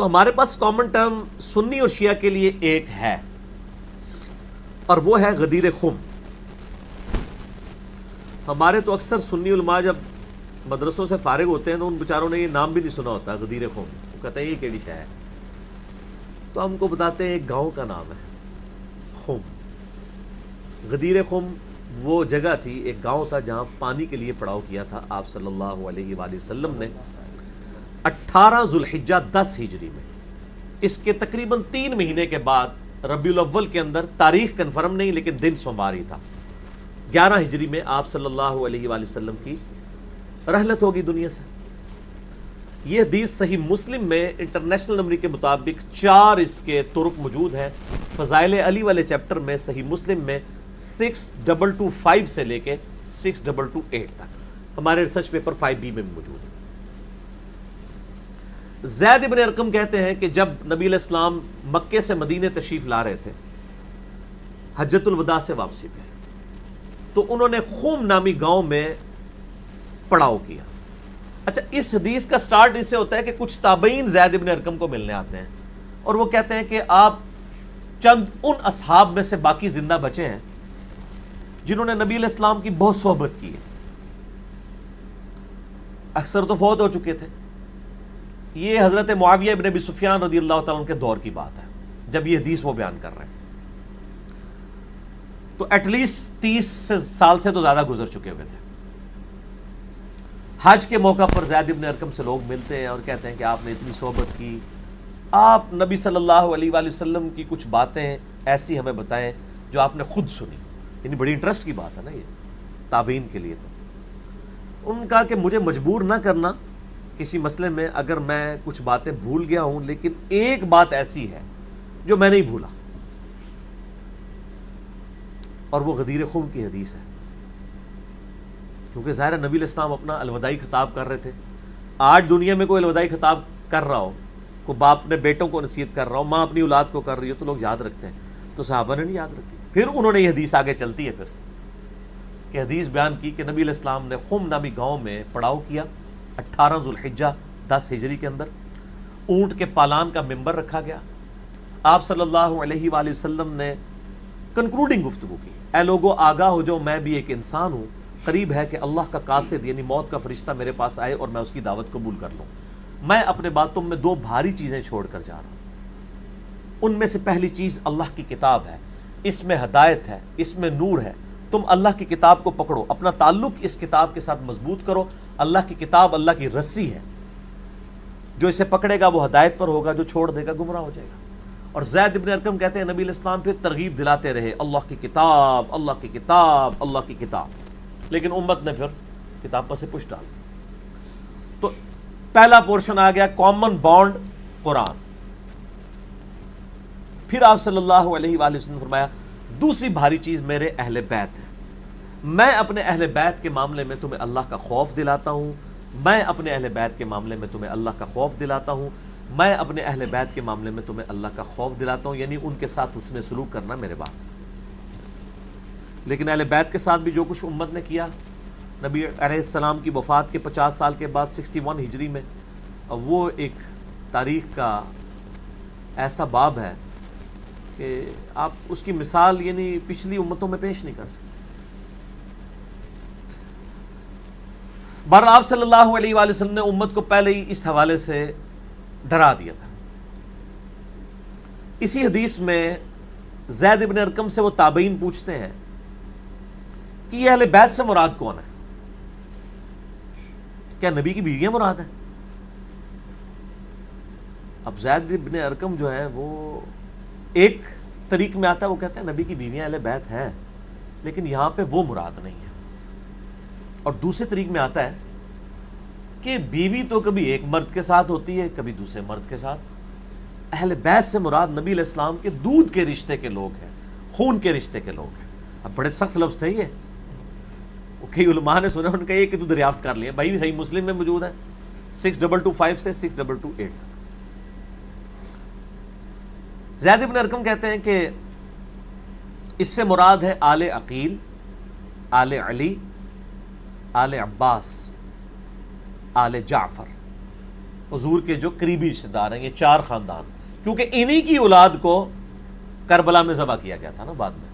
تو ہمارے پاس common term سنی اور شیعہ کے لیے ایک ہے، اور وہ ہے غدیر خم۔ ہمارے تو اکثر سنی علماء جب مدرسوں سے فارغ ہوتے ہیں تو ان بیچاروں نے یہ نام بھی نہیں سنا ہوتا، غدیر خم۔ وہ کہتے ہیں یہ کیڑی شے ہے، تو ہم کو بتاتے ہیں ایک گاؤں کا نام ہے خم۔ غدیر خم وہ جگہ تھی، ایک گاؤں تھا جہاں پانی کے لیے پڑاؤ کیا تھا آپ صلی اللہ علیہ وآلہ وسلم نے 18 ذوالحجہ 10 ہجری میں۔ اس کے تقریباً 3 مہینے کے بعد ربیع الاول کے اندر، تاریخ کنفرم نہیں لیکن دن سوموار ہی تھا، 11 ہجری میں آپ صلی اللہ علیہ وآلہ وسلم کی رحلت ہوگی دنیا سے۔ یہ حدیث صحیح مسلم میں انٹرنیشنل نمبر کے مطابق 4 اس کے طرق موجود ہیں۔ فضائل علی والے چیپٹر میں صحیح مسلم میں 6225 سے لے کے 6228 تک، ہمارے ریسرچ پیپر 5B میں موجود ہے۔ زید ابن ارقم کہتے ہیں کہ جب نبی علیہ السلام مکے سے مدینے تشریف لا رہے تھے حجۃ الوداع سے واپسی پہ، تو انہوں نے خم نامی گاؤں میں پڑاؤ کیا۔ اچھا، اس حدیث کا سٹارٹ اس سے ہوتا ہے کہ کچھ تابعین زید ابن ارقم کو ملنے آتے ہیں اور وہ کہتے ہیں کہ آپ چند ان اصحاب میں سے باقی زندہ بچے ہیں جنہوں نے نبی علیہ السلام کی بہت صحبت کی ہے، اکثر تو فوت ہو چکے تھے۔ یہ حضرت معاویہ ابن ابی سفیان رضی اللہ تعالیٰ عنہ کے دور کی بات ہے جب یہ حدیث وہ بیان کر رہے ہیں، تو ایٹ لیسٹ 30 سال سے تو زیادہ گزر چکے ہوئے تھے۔ حج کے موقع پر زید ابن ارقم سے لوگ ملتے ہیں اور کہتے ہیں کہ آپ نے اتنی صحبت کی، آپ نبی صلی اللہ علیہ وآلہ وسلم کی کچھ باتیں ایسی ہمیں بتائیں جو آپ نے خود سنی۔ یعنی بڑی انٹرسٹ کی بات ہے نا یہ تابعین کے لیے۔ تو ان کا کہ مجھے مجبور نہ کرنا کسی مسئلے میں، اگر میں کچھ باتیں بھول گیا ہوں لیکن ایک بات ایسی ہے جو میں نہیں بھولا، اور وہ غدیر خم کی حدیث ہے۔ کیونکہ ظاہر ہے نبی علیہ السلام اپنا الوداعی خطاب کر رہے تھے۔ آج دنیا میں کوئی الوداعی خطاب کر رہا ہو، کوئی باپ اپنے بیٹوں کو نصیحت کر رہا ہو، ماں اپنی اولاد کو کر رہی ہو، تو لوگ یاد رکھتے ہیں، تو صحابہ نے نہیں یاد رکھی تھی۔ پھر انہوں نے یہ حدیث آگے چلتی ہے پھر کہ حدیث بیان کی کہ نبی علیہ السلام نے خم نامی گاؤں میں پڑاؤ کیا 18 ذوالحجہ 10 ہجری کے اندر۔ اونٹ کے پالان کا ممبر رکھا گیا، آپ صلی اللہ علیہ وآلہ وسلم نے کنکلوڈنگ گفتگو کی، اے لوگو آگاہ ہو جاؤ، میں بھی ایک انسان ہوں، قریب ہے کہ اللہ کا قاصد یعنی موت کا فرشتہ میرے پاس آئے اور میں اس کی دعوت قبول کر لوں۔ میں اپنے باتوں میں 2 بھاری چیزیں چھوڑ کر جا رہا ہوں۔ ان میں سے پہلی چیز اللہ کی کتاب ہے، اس میں ہدایت ہے، اس میں نور ہے۔ تم اللہ کی کتاب کو پکڑو، اپنا تعلق اس کتاب کے ساتھ مضبوط کرو۔ اللہ کی کتاب اللہ کی رسی ہے، جو اسے پکڑے گا وہ ہدایت پر ہوگا، جو چھوڑ دے گا گمراہ ہو جائے گا۔ اور زید ابن ارقم کہتے ہیں نبی علیہ السلام پھر ترغیب دلاتے رہے، اللہ کی کتاب، اللہ کی کتاب، اللہ کی کتاب، لیکن امت نے پھر کتاب پر سے پش ڈال دی۔ تو پہلا پورشن آ گیا کامن بانڈ قرآن۔ پھر آپ صلی اللہ علیہ وآلہ وسلم نے فرمایا دوسری بھاری چیز میرے اہل بیت ہے، میں اپنے اہل بیت کے معاملے میں تمہیں اللہ کا خوف دلاتا ہوں، میں اپنے اہل بیت کے معاملے میں تمہیں اللہ کا خوف دلاتا ہوں، میں اپنے اہل بیت کے معاملے میں تمہیں اللہ کا خوف دلاتا ہوں، یعنی ان کے ساتھ حسن سلوک کرنا میرے بات۔ لیکن اہل بیت کے ساتھ بھی جو کچھ امت نے کیا، نبی علیہ السلام کی وفات کے 50 سال کے بعد 61 ہجری میں، وہ ایک تاریخ کا ایسا باب ہے کہ آپ اس کی مثال یعنی پچھلی امتوں میں پیش نہیں کر سکتے۔ بہرحال آپ صلی اللہ علیہ وآلہ وسلم نے امت کو پہلے ہی اس حوالے سے ڈرا دیا تھا۔ اسی حدیث میں زید ابن ارقم سے وہ تابعین پوچھتے ہیں کہ یہ اہل بیت سے مراد کون ہے؟ کیا نبی کی بیویاں مراد ہیں؟ اب زید ابن ارقم جو ہے وہ ایک طریق میں آتا ہے، وہ کہتے ہیں نبی کی بیویاں اہل بیت ہیں، لیکن یہاں پہ وہ مراد نہیں ہے۔ اور دوسرے طریق میں آتا ہے کہ بیوی تو کبھی ایک مرد کے ساتھ ہوتی ہے، کبھی دوسرے مرد کے ساتھ۔ اہل بیت سے مراد نبی علیہ السلام کے دودھ کے رشتے کے لوگ ہیں، خون کے رشتے کے لوگ ہیں۔ اب بڑے سخت لفظ تھے یہ، کئی علماء نے سنا، ان کا یہ کہ تو دریافت کر لیا بھائی، صحیح مسلم میں موجود ہے 6225 سے 6228 تک۔ زید ابن ارقم کہتے ہیں کہ اس سے مراد ہے آل عقیل، آل علی، آل عباس، آل جعفر۔ حضور کے جو قریبی رشتے دار ہیں، یہ 4 خاندان، کیونکہ انہی کی اولاد کو کربلا میں ذبح کیا گیا تھا نا بعد میں،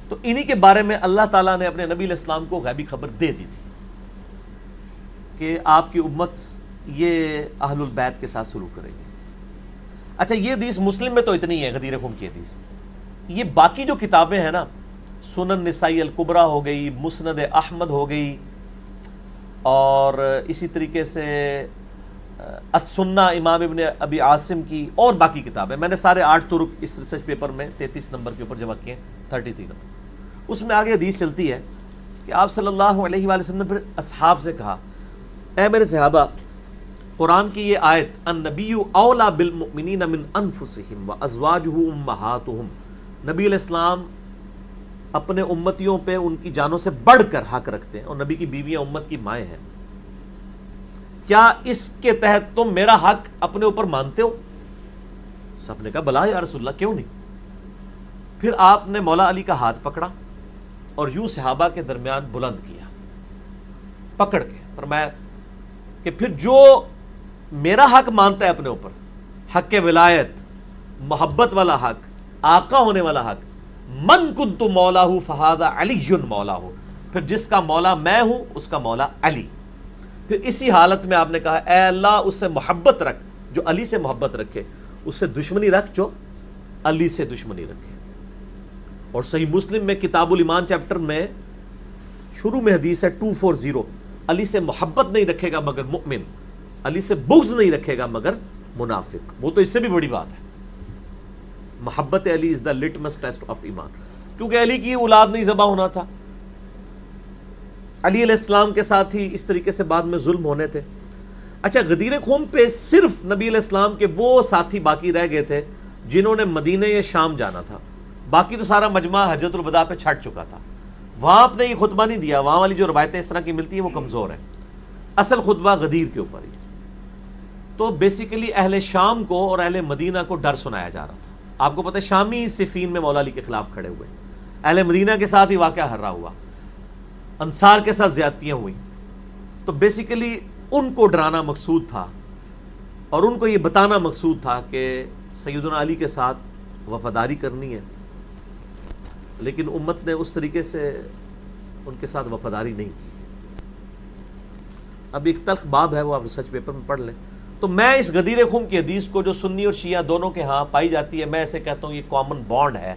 تو انہی کے بارے میں اللہ تعالیٰ نے اپنے نبی علیہ السلام کو غیبی خبر دے دی تھی کہ آپ کی امت یہ اہل البیت کے ساتھ سلوک کرے گی۔ اچھا، یہ حدیث مسلم میں تو اتنی ہے، غدیر خم کی حدیث۔ یہ باقی جو کتابیں ہیں نا، سنن نسائی الکبریٰ ہو گئی، مسند احمد ہو گئی، اور اسی طریقے سے السنہ امام ابن ابی عاصم کی، اور باقی کتابیں، میں نے سارے 8 طرق اس ریسرچ پیپر میں 33 نمبر کے اوپر جمع کیے ہیں، 33 نمبر۔ اس میں آگے حدیث چلتی ہے کہ آپ صلی اللہ علیہ وآلہ وسلم نے پھر اصحاب سے کہا، اے میرے صحابہ، قرآن کی یہ آیت النبی اولا بالمؤمنین من انفسہم وازواجہ امہاتہم، نبی علیہ السلام اپنے امتیوں پہ ان کی جانوں سے بڑھ کر حق رکھتے ہیں، اور نبی کی بیویاں امت کی مائیں ہیں، کیا اس کے تحت تم میرا حق اپنے اوپر مانتے ہو؟ سب نے کہا بلا یا رسول اللہ، کیوں نہیں؟ پھر آپ نے مولا علی کا ہاتھ پکڑا اور یوں صحابہ کے درمیان بلند کیا، پکڑ کے فرمایا کہ پھر جو میرا حق مانتا ہے اپنے اوپر، حق ولایت، محبت والا حق، آقا ہونے والا حق، من کنت مولا فہذا علی مولا، پھر جس کا مولا میں ہوں اس کا مولا علی۔ پھر اسی حالت میں آپ نے کہا اے اللہ اس سے محبت رکھ جو علی سے محبت رکھے، اس سے دشمنی رکھ جو علی سے دشمنی رکھے۔ اور صحیح مسلم میں کتاب الایمان چیپٹر میں شروع میں حدیث ہے 240، علی سے محبت نہیں رکھے گا مگر مؤمن، علی سے بغض نہیں رکھے گا مگر منافق۔ وہ تو اس سے بھی بڑی بات ہے، محبت علی از دا لٹمس ٹیسٹ آف ایمان، کیونکہ علی کی اولاد نہیں ذبح ہونا تھا، علی علیہ السلام کے ساتھ ہی اس طریقے سے بعد میں ظلم ہونے تھے۔ اچھا، غدیر خم پہ صرف نبی علیہ السلام کے وہ ساتھی باقی رہ گئے تھے جنہوں نے مدینہ یا شام جانا تھا، باقی تو سارا مجمع حجۃ الوداع پہ چھٹ چکا تھا، وہاں آپ نے یہ خطبہ نہیں دیا، وہاں والی جو روایتیں اس طرح کی ملتی ہیں وہ کمزور ہیں، اصل خطبہ غدیر کے اوپر ہی۔ تو بیسیکلی اہل شام کو اور اہل مدینہ کو ڈر سنایا جا رہا تھا۔ آپ کو پتہ ہے شامی صفین میں مولا علی کے خلاف کھڑے ہوئے، اہل مدینہ کے ساتھ ہی واقعہ ہررا ہوا، انصار کے ساتھ زیادتیاں ہوئی، تو بیسیکلی ان کو ڈرانا مقصود تھا اور ان کو یہ بتانا مقصود تھا کہ سیدنا علی کے ساتھ وفاداری کرنی ہے، لیکن امت نے اس طریقے سے ان کے ساتھ وفاداری نہیں کی۔ اب ایک تلخ باب ہے، وہ آپ ریسرچ پیپر میں پڑھ لیں۔ تو میں اس غدیر خم کی حدیث کو جو سنی اور شیعہ دونوں کے ہاں پائی جاتی ہے، میں اسے کہتا ہوں یہ کامن بانڈ ہے